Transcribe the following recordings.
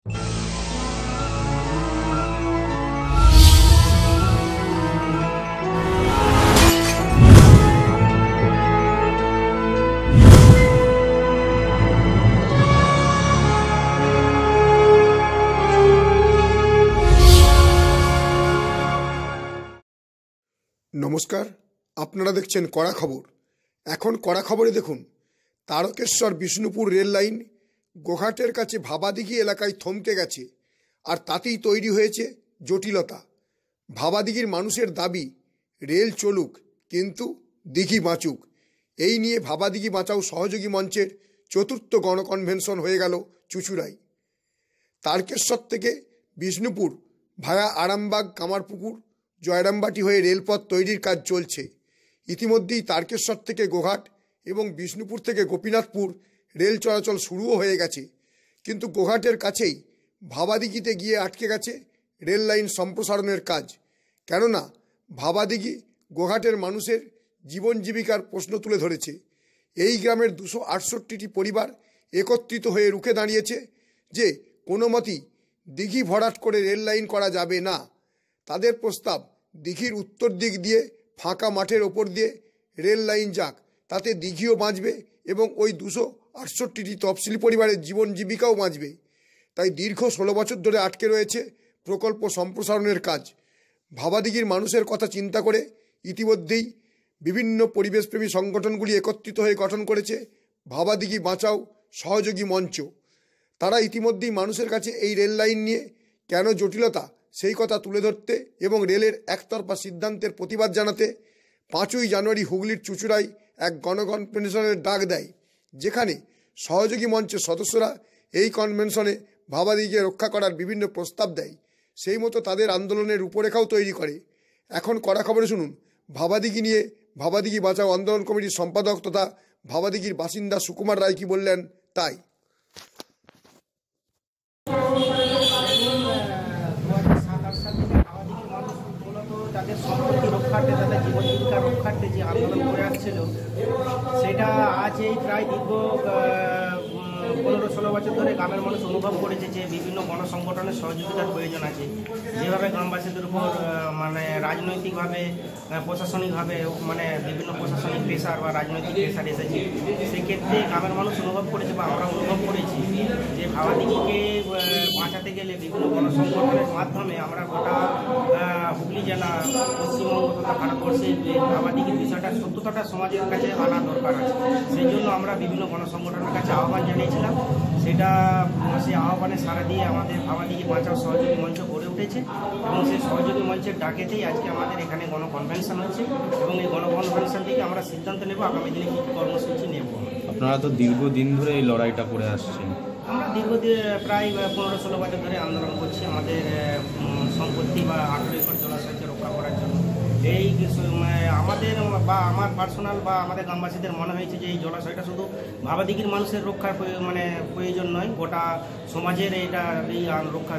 নমস্কার, আপনারা দেখছেন কড়া খবর। এখন কড়া খবরে দেখুন, তারকেশ্বর বিষ্ণুপুর রেল লাইন গোঘাটের কাছে ভাবাদিঘি এলাকায় থমকে গেছে, আর তাতেই তৈরি হয়েছে জটিলতা। ভাবাদিঘির মানুষের দাবি রেল চলুক, কিন্তু দিঘি বাঁচুক। এই নিয়ে ভাবাদিঘি বাঁচাও সহযোগী মঞ্চের চতুর্থ গণকনভেনশন হয়ে গেল চুঁচুড়ায়। তারকেশ্বর থেকে বিষ্ণুপুর ভায়া আরামবাগ, কামারপুকুর, জয়রামবাটি হয়ে রেলপথ তৈরির কাজ চলছে। ইতিমধ্যেই তারকেশ্বর থেকে গোঘাট এবং বিষ্ণুপুর থেকে গোপীনাথপুর রেল চলাচল শুরুও হয়ে গেছে, কিন্তু গোঘাটের কাছেই ভাবাদিঘিতে গিয়ে আটকে গেছে রেল লাইন সম্প্রসারণের কাজ। কেননা ভাবাদিঘি গোঘাটের মানুষের জীবন জীবিকার প্রশ্ন তুলে ধরেছে। এই গ্রামের 268টি পরিবার একত্রিত হয়ে রুখে দাঁড়িয়েছে যে কোনো মতেই দিঘি ভরাট করে রেল লাইন করা যাবে না। তাদের প্রস্তাব, দিঘির উত্তর দিক দিয়ে ফাঁকা মাঠের ওপর দিয়ে রেল লাইন যাক, তাতে দিঘিও বাঁচবে এবং ওই 268টি তফসিলি পরিবারের জীবন জীবিকাও বাঁচবে। তাই দীর্ঘ 16 বছর ধরে আটকে রয়েছে প্রকল্প সম্প্রসারণের কাজ। ভাবাদিঘির মানুষের কথা চিন্তা করে ইতিমধ্যেই বিভিন্ন পরিবেশপ্রেমী সংগঠনগুলি একত্রিত হয়ে গঠন করেছে ভাবাদিঘি বাঁচাও সহযোগী মঞ্চ। তারা ইতিমধ্যেই মানুষের কাছে এই রেল লাইন নিয়ে কেন জটিলতা সেই কথা তুলে ধরতে এবং রেলের একতরফা সিদ্ধান্তের প্রতিবাদ জানাতে 5ই জানুয়ারি হুগলির চুঁচুড়ায় এক গণকনভেনশনের ডাক দেয়, যেখানে সহযোগী মঞ্চের সদস্যরা এই কনভেনশনে ভাবাদিঘিকে রক্ষা করার বিভিন্ন প্রস্তাব দেয়। সেই মতো তাদের আন্দোলনের রূপরেখাও তৈরি করে। এখন কড়া খবরে শুনুন ভাবাদিঘি নিয়ে ভাবাদিঘি বাঁচাও আন্দোলন কমিটির সম্পাদক তথা ভাবাদিঘির বাসিন্দা সুকুমার রায় কি বললেন তাই। তাদের সম্পত্তি রক্ষার্থে, তাদের জীবন জীবিকা রক্ষার্থে যে আন্দোলন করে আসছিল, সেটা আজ এই প্রায় দীর্ঘ 15-16 বছর ধরে গ্রামের মানুষ অনুভব করেছে যে বিভিন্ন গণসংগঠনের সহযোগিতার প্রয়োজন আছে। যেভাবে গ্রামবাসীদের উপর রাজনৈতিকভাবে, প্রশাসনিকভাবে বিভিন্ন প্রশাসনিক প্রেশার বা রাজনৈতিক প্রেশার এসেছে, সেক্ষেত্রে গ্রামের মানুষ অনুভব করেছে বা আমরা অনুভব করেছি যে ভাবাদিঘিকে বাঁচাতে গেলে বিভিন্ন গণসংগঠনের মাধ্যমে আমরা গোটা হুগলি জেলা, পশ্চিমবঙ্গ তথা ভারতবর্ষের ভাবাদিঘির বিষয়টা সত্যতাটা সমাজের কাছে আনা দরকার আছে। সেই জন্য আমরা বিভিন্ন গণসংগঠনের কাছে আহ্বান জানিয়েছিলাম। সেই আহ্বানে সাড়া দিয়ে আমাদের ভাবাদিঘি বাঁচাও সহযোগী মঞ্চ গড়ে উঠেছে এবং সেই সহযোগী মঞ্চের ডাকেতেই আজকে আমাদের এখানে গণকনভেনশন হচ্ছে এবং এই গণকনভেনশন থেকে আমরা সিদ্ধান্ত নেব আগামী দিনে কী কর্মসূচি নেব। আপনারা তো দীর্ঘদিন ধরে এই লড়াইটা করে আসছেন। আমরা দীর্ঘদিন প্রায় 15-16 বছর ধরে আন্দোলন করছি আমাদের সম্পত্তি বা 18 একর জলাশয়কে রক্ষা করার জন্য। এই আমাদের বা আমার পার্সোনাল বা আমাদের গ্রামবাসীদের মনে হয়েছে যে এই জলাশয়টা শুধু ভাবাদিঘির মানুষের রক্ষার প্রয়োজন নয়, গোটা সমাজের এটা এই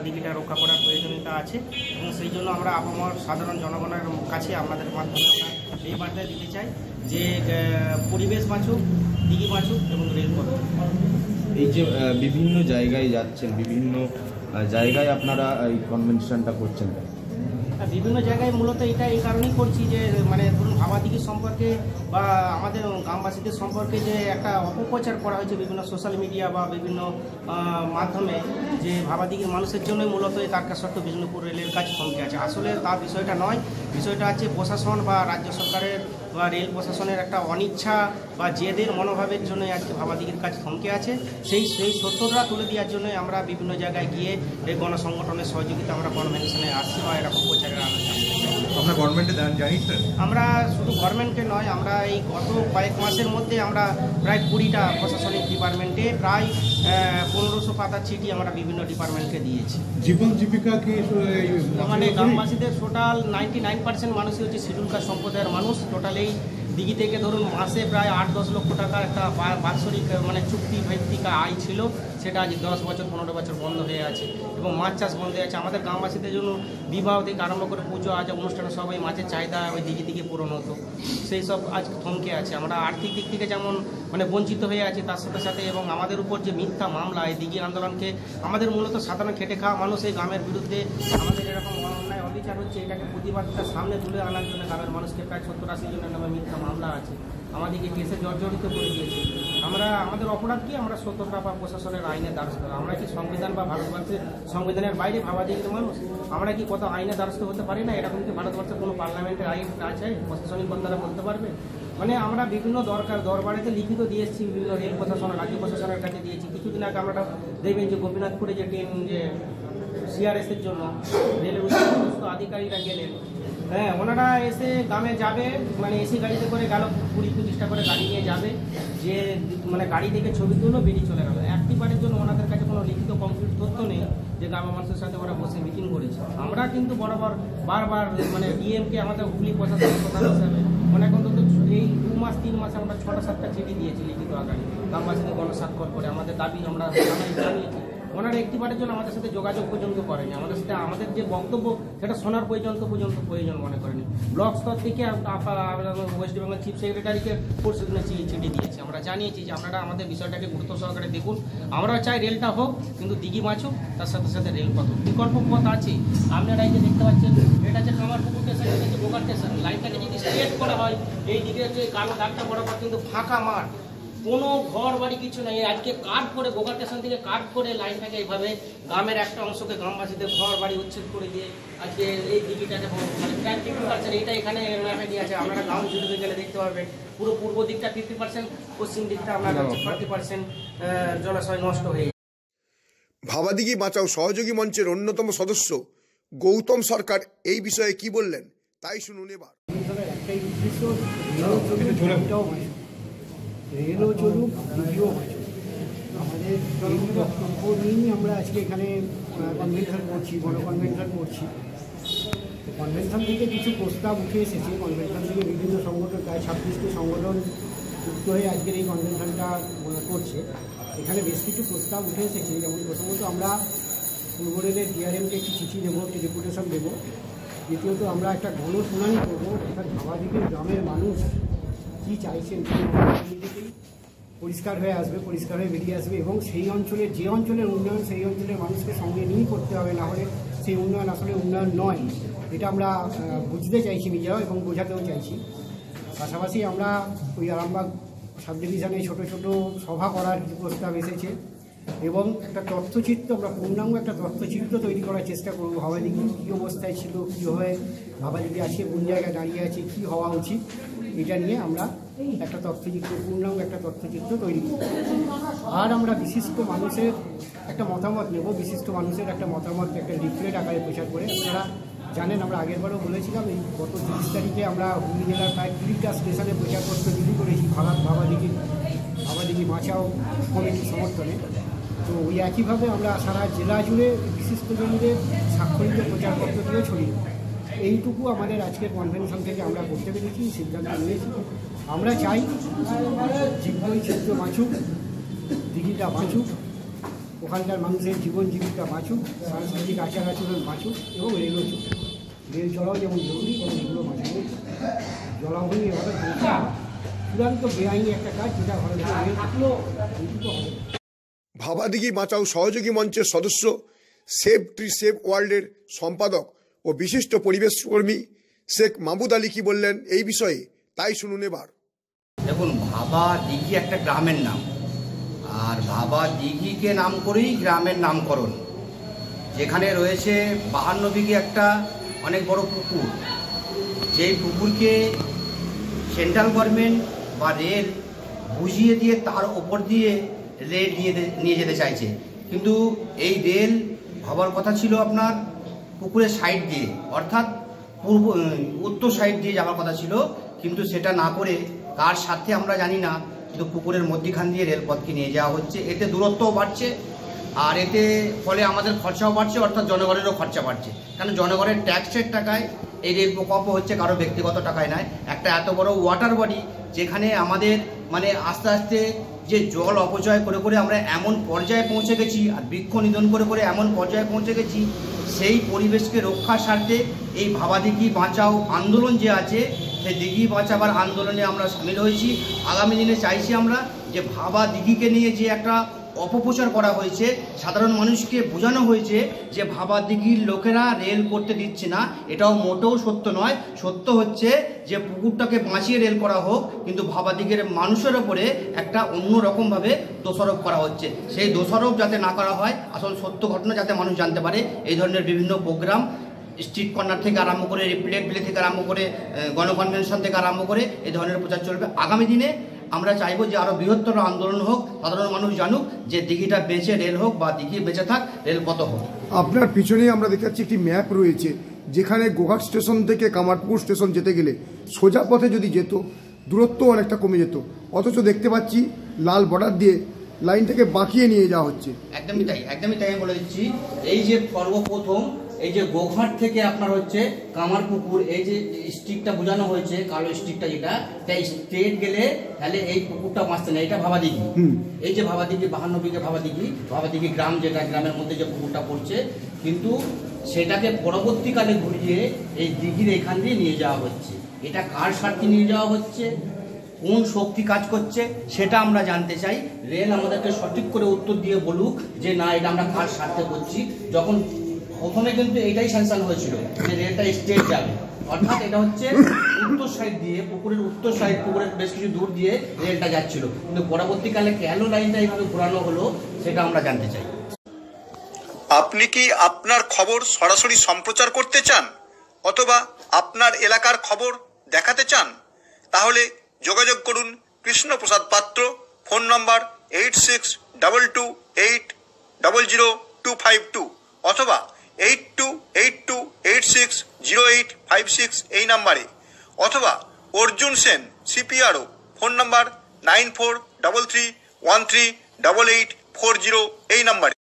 দিঘিটা রক্ষা করার প্রয়োজনীয়তা আছে এবং সেই জন্য আমরা আপামর সাধারণ জনগণের কাছে আমাদের মাধ্যমে আমরা এই বার্তা দিতে চাই যে পরিবেশ বাঁচুক, দিঘি বাঁচুক এবং রেলপথ। এই যে বিভিন্ন জায়গায় যাচ্ছেন, বিভিন্ন জায়গায় আপনারা এই কনভেনশনটা করছেন, বিভিন্ন জায়গায় মূলত এটা এই কারণেই করছি যে ধরুন ভাবাদিঘি সম্পর্কে বা আমাদের গ্রামবাসীদের সম্পর্কে যে একটা অপপ্রচার করা হয়েছে বিভিন্ন সোশ্যাল মিডিয়া বা বিভিন্ন মাধ্যমে, যে ভাবাদিঘির মানুষের জন্যই মূলত এই তারকেশ্বর টু বিষ্ণুপুর রেলের কাজ থমকে আছে। আসলে তার বিষয়টা নয়, বিষয়টা হচ্ছে প্রশাসন বা রাজ্য সরকারের বা রেল প্রশাসনের একটা অনিচ্ছা বা জেদের মনোভাবের জন্যই আজকে ভাবাদিঘির কাজ থমকে আছে। সেই সত্যটা তুলে দেওয়ার জন্যই আমরা বিভিন্ন জায়গায় গিয়ে এই গণসংগঠনের সহযোগিতা আমরা কনভেনশনে আসছি বা এরকম প্রচারের আলোচনা। আপনার গভর্নমেন্টে জানিয়েছেন? আমরা শুধু গভর্নমেন্টকে নয়, আমরা এই গত কয়েক মাসের মধ্যে আমরা প্রায় 20টা প্রশাসনিক ডিপার্টমেন্টে প্রায় 1500 পাতার চিঠি আমরা বিভিন্ন ডিপার্টমেন্টকে দিয়েছি। জীবন জীবিকা কি গ্রামবাসীদের টোটাল 99% মানুষই হচ্ছে শিডিউল কাস্ট সম্প্রদায়ের মানুষ। টোটাল এই দিঘি থেকে ধরুন মাসে প্রায় 8-10 লক্ষ টাকার একটা বাৎসরিক চুক্তি ভিত্তিক আয় ছিল। সেটা আজ 10 বছর 15 বছর বন্ধ হয়ে আছে এবং মাছ চাষ বন্ধ হয়ে আছে। আমাদের গ্রামবাসীদের জন্য বিবাহ থেকে আরম্ভ করে পুজো আজ অনুষ্ঠানে সবাই মাছের চাহিদা ওই দিকে পূরণ হতো, সেই সব আজ থমকে আছে। আমরা আর্থিক দিক থেকে যেমন মানে বঞ্চিত হয়ে আছি, তার সাথে সাথে এবং আমাদের উপর যে মিথ্যা মামলা, এই দিঘি আন্দোলনকে আমাদের মূলত সাধারণ খেটে খাওয়া মানুষ এই গ্রামের বিরুদ্ধে আমাদের এরকম অন্যায় অবিচার হচ্ছে, এটাকে প্রতিবাদটা সামনে তুলে আনার জন্য গ্রামের মানুষকে প্রায় 70-80 জনের নামে মিথ্যা মামলা আছে, আমাদেরকে কেসে জর্জরিত করে দিয়েছে। আমাদের অপরাধ কি? আমরা সততা বা প্রশাসনের আইনের দ্বারস্থ। আমরা কি সংবিধান বা ভারতবর্ষের সংবিধানের বাইরে ভাবাদিগির মানুষ? আমরা কি কত আইনের দ্বারস্থ হতে পারি না? এরকম কি ভারতবর্ষের কোনো পার্লামেন্টের আইন আছে প্রশাসনিক কর্তারা বলতে পারবে? মানে আমরা বিভিন্ন দরবারেতে লিখিত দিয়ে এসেছি, বিভিন্ন রেল প্রশাসন, রাজ্য প্রশাসনের কাছে দিয়েছি। কিছুদিন আগে আমরা দেখবেন যে গোপীনাথপুরে যে ট্রেন যে সিআরএসের জন্য রেলের সমস্ত আধিকারিকরা গেলেন, হ্যাঁ, ওনারা এসে গ্রামে যাবে, মানে এসি গাড়িতে করে গেল, 20-25টা করে গাড়ি নিয়ে যাবে, যে মানে গাড়ি থেকে ছবি তুললো, বেরিয়ে চলে গেল। একটিবারের জন্য ওনাদের কাছে কোনো লিখিত কমপ্লিট তথ্য নেই যে গ্রামের মানুষের সাথে ওরা বসে মিটিং করেছে। আমরা কিন্তু বারবার মানে ডিএমকে আমাদের হুগলি প্রশাসনের প্রধান হিসাবে অনেক অন্তত এই 2 মাস 3 মাসে আমরা 6টা-7টা চিঠি দিয়েছি লিখিত আকারে, গ্রামবাসীদের গণস্বাক্ষর করে আমাদের দাবি আমরা জানিয়েছি। ওনারা একটিবারের জন্য আমাদের সাথে যোগাযোগ পর্যন্ত করেনি, আমাদের সাথে আমাদের যে বক্তব্য সেটা শোনার পর্যন্ত প্রয়োজন মনে করেনি। ব্লক স্তর থেকে ওয়েস্ট বেঙ্গল চিফ সেক্রেটারিকে চিঠি দিয়েছি, আমরা জানিয়েছি যে আপনারা আমাদের বিষয়টাকে গুরুত্ব সহকারে দেখুন। আমরা চাই রেলটা হোক, কিন্তু দিঘি মাছুক, তার সাথে সাথে রেলপথ হোক। বিকল্প পথ আছে, আপনারা এই যে দেখতে পাচ্ছেন, এটা হচ্ছে কামারপুকুর স্টেশন, এটা হচ্ছে গোঘাট স্টেশন। লাইনটাকে যদি স্ট্রেট করা হয়, এই দিকে হচ্ছে কালো দাগটা বরাবর কিন্তু ফাঁকা মাঠ, কোনো ঘর বাড়ি কিছু নেই। আজকে কাট করে গোঘাট স্টেশন থেকে কাট করে লাইনটাকে এইভাবে গ্রামের একটা অংশকে গ্রামবাসীদের ঘর বাড়ি উচ্ছেদ করে দিয়ে আজকে এই দিঘিটাকে মানে প্রায় 50% এইটা এখানে ম্যাপে দিয়ে আছে। আপনারা গ্রাউন্ড জিরোতে গেলে দেখতে পাবেন পুরো পূর্ব দিকটা 50%, পশ্চিম দিকটা আপনার 40% জলাশয় নষ্ট হয়ে। ভাবাদিঘি বাঁচাও সহযোগী মঞ্চের অন্যতম সদস্য গৌতম সরকার এই বিষয়ে কি বললেন তাই শুনুন এবার। একটাই উদ্দেশ্য, রেলও চলুক, দিঘিও বাঁচুক। আমাদের এই বক্তব্য নিয়েই আমরা আজকে এখানে কনভেনশন করছি, গণকনভেনশন করছি। কনভেনশন থেকে কিছু প্রস্তাব উঠে এসেছে, কনভেনশন থেকে বিভিন্ন সংগঠন, প্রায় 26টি সংগঠন যুক্ত হয়ে আজকের এই কনভেনশনটা করছে। এখানে বেশ কিছু প্রস্তাব উঠে এসেছে, যেমন প্রথমত আমরা পূর্ব রেলের ডিআরএমকে একটি চিঠি দেবো, একটি ডেপুটেশন দেবো। দ্বিতীয়ত আমরা একটা গণশুনানি করবো, অর্থাৎ ভাবাদিঘির গ্রামের মানুষ কী চাইছেন নিজেকেই পরিষ্কার হয়ে আসবে, পরিষ্কার হয়ে বেরিয়ে আসবে, এবং সেই অঞ্চলের যে অঞ্চলের উন্নয়ন সেই অঞ্চলের মানুষকে সঙ্গে নিয়েই করতে হবে, না হলে সেই উন্নয়ন আসলে উন্নয়ন নয়। এটা আমরা বুঝতে চাইছি নিজেরাও এবং বোঝাতেও চাইছি। পাশাপাশি আমরা ওই আরামবাগ সাব ডিভিশনে ছোটো ছোটো সভা করার প্রস্তাব এসেছে, এবং একটা তথ্যচিত্র, আমরা পূর্ণাঙ্গ একটা তথ্যচিত্র তৈরি করার চেষ্টা করবো। ভাবাদিঘি কী অবস্থায় ছিল, কী হয়ে ভাবাদিঘি আজকে কোন জায়গায় দাঁড়িয়ে আছে, কী হওয়া উচিত, এটা নিয়ে আমরা একটা তথ্যচিত্র, পূর্ণাঙ্গ একটা তথ্যচিত্র তৈরি করব। আর আমরা বিশিষ্ট মানুষের একটা মতামত নেব, বিশিষ্ট মানুষের একটা মতামত একটা লিফলেট আকারে প্রচার করে। আপনারা জানেন, আমরা আগেরবারও বলেছিলাম, এই গত 30 তারিখে আমরা হুগলি জেলার প্রায় 20টা স্টেশনে প্রচারপত্র বিলি করেছি ভাবাদিঘি বাঁচাও কমিটির সমর্থনে। তো ওই একইভাবে আমরা সারা জেলা জুড়ে বিশিষ্টজনদের স্বাক্ষরিত প্রচারপত্র দিয়ে ছড়িয়ে এইটুকু আমাদের আজকের কনভেনশন থেকে আমরা করতে পেরেছি, সিদ্ধান্ত নিয়েছি। আমরা চাই জীববৈচিত্র্য বাঁচুক, দিঘিটা বাঁচুক, ওখানকার মানুষের জীবন জীবিকা বাঁচুক, সাংস্কৃতিক আচার আচরণ বাঁচুক, এবং রেলও চলুক। রেল চলাও যেমন জরুরি, এবং এগুলো বাঁচানো জলাভূমি এভাবে চূড়ান্ত বেআইনি একটা কাজ, যেটা ভারতীয় রেল থাকলেও এইটুকু হবে। ভাবাদিঘি বাঁচাও সহযোগী মঞ্চের সদস্য, সেভ ট্রি সেভ ওয়ার্ল্ডের সম্পাদক ও বিশিষ্ট পরিবেশকর্মী শেখ মাহমুদ আলী কি বললেন এই বিষয়ে তাই শুনুন এবার। দেখুন, ভাবাদিঘি একটা গ্রামের নাম, আর ভাবাদিঘিকে নাম করেই গ্রামের নামকরণ। যেখানে রয়েছে 52 বিঘে একটা অনেক বড় পুকুর, যেই পুকুরকে সেন্ট্রাল গভর্নমেন্ট বা রেল বুঝিয়ে দিয়ে তার ওপর দিয়ে রেল নিয়ে যেতে চাইছে। কিন্তু এই রেল হবার কথা ছিল আপনার পুকুরের সাইড দিয়ে, অর্থাৎ উত্তর সাইড দিয়ে যাওয়ার কথা ছিল, কিন্তু সেটা না করে কার সাথে আমরা জানি না, কিন্তু পুকুরের মধ্যখান দিয়ে রেলপথকে নিয়ে যাওয়া হচ্ছে। এতে দূরত্বও বাড়ছে, আর এতে ফলে আমাদের খরচাও বাড়ছে, অর্থাৎ জনগণেরও খরচা বাড়ছে। কারণ জনগণের ট্যাক্সের টাকায় এই রেল প্রকল্প হচ্ছে, কারো ব্যক্তিগত টাকায় নয়। একটা এত বড় ওয়াটার বডি, যেখানে আমাদের মানে আস্তে আস্তে যে জল অপচয় করে করে আমরা এমন পর্যায়ে পৌঁছে গেছি আর বৃক্ষ নিধন করে করে এমন পর্যায়ে পৌঁছে গেছি, সেই পরিবেশকে রক্ষার স্বার্থে এই ভাবা দিঘি বাঁচাও আন্দোলন যে আছে, সেই দিঘি বাঁচাবার আন্দোলনে আমরা সামিল হয়েছি। আগামী দিনে চাইছি আমরা যে ভাবা দিঘিকে নিয়ে যে একটা অপপ্রচার করা হয়েছে, সাধারণ মানুষকে বোঝানো হয়েছে যে ভাবা দিঘির লোকেরা রেল করতে দিচ্ছে না, এটাও মোটেও সত্য নয়। সত্য হচ্ছে যে পুকুরটাকে বাঁচিয়ে রেল করা হোক, কিন্তু ভাবা দিঘির মানুষের ওপরে একটা অন্যরকমভাবে দোষারোপ করা হচ্ছে। সেই দোষারোপ যাতে না করা হয়, আসল সত্য ঘটনা যাতে মানুষ জানতে পারে, এই ধরনের বিভিন্ন প্রোগ্রাম স্ট্রিট কর্নার থেকে আরম্ভ করে প্লেট প্লে থেকে আরম্ভ করে গণকনভেনশন থেকে আরম্ভ করে এই ধরনের প্রচার চলবে। আগামী দিনে আমরা চাইবো যে আরও বৃহত্তর আন্দোলন হোক, সাধারণ মানুষ জানুক যে দিঘিটা বেঁচে রেল হোক বা দিঘি বেঁচে থাক, রেলপথ হোক। আপনার পিছনেই আমরা দেখতে পাচ্ছি একটি ম্যাপ রয়েছে, যেখানে গোঘাট স্টেশন থেকে কামারপুকুর স্টেশন যেতে গেলে সোজা পথে যদি যেত দূরত্ব অনেকটা কমে যেত, অথচ দেখতে পাচ্ছি লাল বর্ডার দিয়ে লাইনটাকে বাঁকিয়ে নিয়ে যাওয়া হচ্ছে। একদমই তাই, একদমই তাই। আমি বলে দিচ্ছি, এই যে সর্বপ্রথম এই যে গোঘাট থেকে আপনার হচ্ছে কামারপুকুর, এই যে স্ট্রিকটা বোঝানো হয়েছে, কালো স্ট্রিকটা যেটা, তাই স্ট্রেট গেলে তাহলে এই পুকুরটা বাঁচতে না, এটা ভাবা দিঘি। এই যে ভাবা দিঘি 52 বিঘে ভাবা দিঘি গ্রাম, যেটা গ্রামের মধ্যে যে পুকুরটা পড়ছে, কিন্তু সেটাকে পরবর্তীকালে ঘুরিয়ে এই দিঘির এখান দিয়ে নিয়ে যাওয়া হচ্ছে। এটা কার স্বার্থে নিয়ে যাওয়া হচ্ছে, কোন শক্তি কাজ করছে, সেটা আমরা জানতে চাই। রেল আমাদেরকে সঠিক করে উত্তর দিয়ে বলুক যে না, এটা আমরা কার স্বার্থে করছি। যখন প্রথমে কিন্তু এটাই স্যাংশন হয়েছিল যে রেলটা স্ট্রেট যাবে, অর্থাৎ এটা হচ্ছে উত্তর সাইড দিয়ে, পুকুরের উত্তর সাইড, পুকুরের বেশ কিছু দূর দিয়ে রেলটা যাচ্ছিল, কিন্তু পরবর্তীকালে কেন লাইনটা এইভাবে ঘোরানো হলো সেটা আমরা জানতে চাই। আপনি কি আপনার খবর সরাসরি সম্প্রচার করতে চান অথবা আপনার এলাকার খবর দেখাতে চান? তাহলে যোগাযোগ করুন কৃষ্ণপ্রসাদ পাত্র, ফোন নম্বর 8622800252 অথবা 8282860856 এই নাম্বারে, অথবা অর্জুন সেন CPRO, ফোন নম্বর 9433138840 এই নাম্বারে।